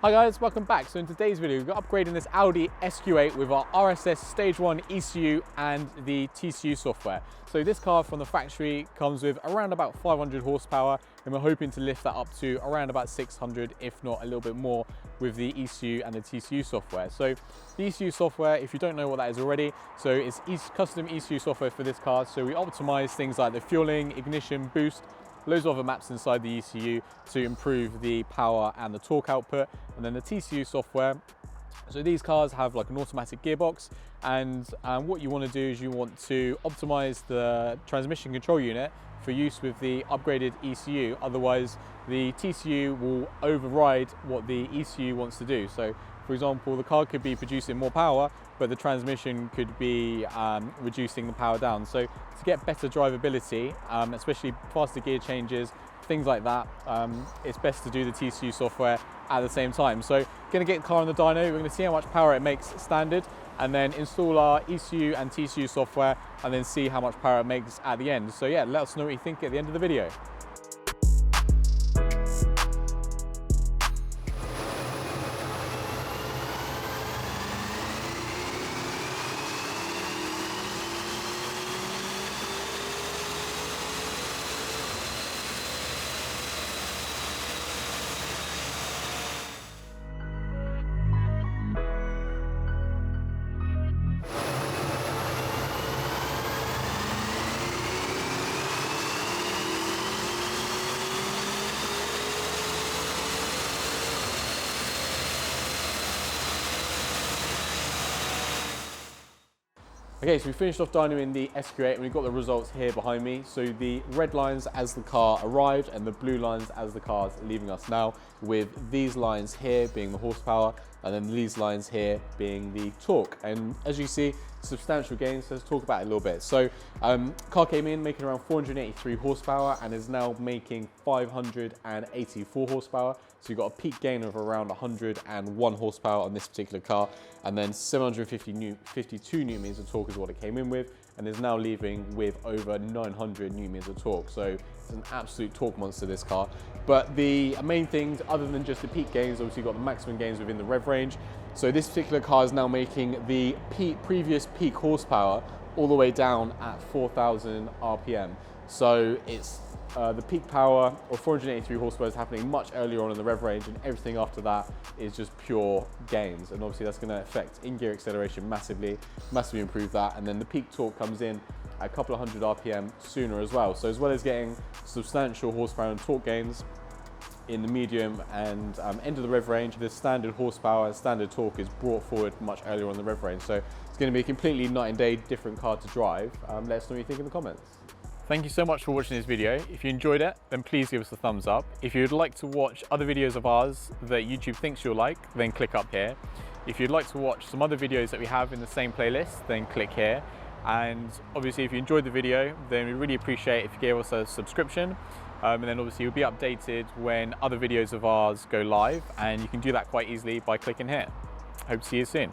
Hi guys, welcome back. So in today's video, we're upgrading this Audi SQ8 with our RSS Stage 1 ECU and the TCU software. So this car from the factory comes with around about 500 horsepower, and we're hoping to lift that up to around about 600, if not a little bit more, with the ECU and the TCU software. So the ECU software, if you don't know what that is already, so it's custom ECU software for this car. So we optimize things like the fueling, ignition, boost, loads of other maps inside the ECU to improve the power and the torque output. And then the TCU software, so these cars have like an automatic gearbox, and what you want to do is you want to optimize the transmission control unit for use with the upgraded ECU. Otherwise the TCU will override what the ECU wants to do. So for example, the car could be producing more power, but the transmission could be reducing the power down. So to get better drivability, especially faster gear changes, things like that, it's best to do the TCU software at the same time. So going to get the car on the dyno, we're going to see how much power it makes standard, and then install our ECU and TCU software, and then see how much power it makes at the end. So yeah, let us know what you think at the end of the video. Okay, so we finished off dynoing the SQ8 and we've got the results here behind me. So the red lines as the car arrived and the blue lines as the car's leaving us now, with these lines here being the horsepower and then these lines here being the torque. And as you see, substantial gains, so let's talk about it a little bit. So car came in making around 483 horsepower and is now making 584 horsepower. So you've got a peak gain of around 101 horsepower on this particular car, and then 752 newton meters of torque is what it came in with, and is now leaving with over 900 newton meters of torque. So it's an absolute torque monster, this car. But the main things, other than just the peak gains, obviously you've got the maximum gains within the rev range. So this particular car is now making the previous peak horsepower all the way down at 4,000 RPM. So it's the peak power of 483 horsepower is happening much earlier on in the rev range, and everything after that is just pure gains. And obviously that's going to affect in-gear acceleration massively improve that. And then the peak torque comes in at a couple of hundred RPM sooner as well. So as well as getting substantial horsepower and torque gains in the medium and end of the rev range, the standard horsepower and standard torque is brought forward much earlier on the rev range. So it's going to be a completely night and day different car to drive. Let us know what you think in the comments. Thank you so much for watching this video. If you enjoyed it, then please give us a thumbs up. If you'd like to watch other videos of ours that YouTube thinks you'll like, then click up here. If you'd like to watch some other videos that we have in the same playlist, then click here. And obviously if you enjoyed the video, then we really appreciate if you gave us a subscription. And then obviously you'll be updated when other videos of ours go live, and you can do that quite easily by clicking here. Hope to see you soon.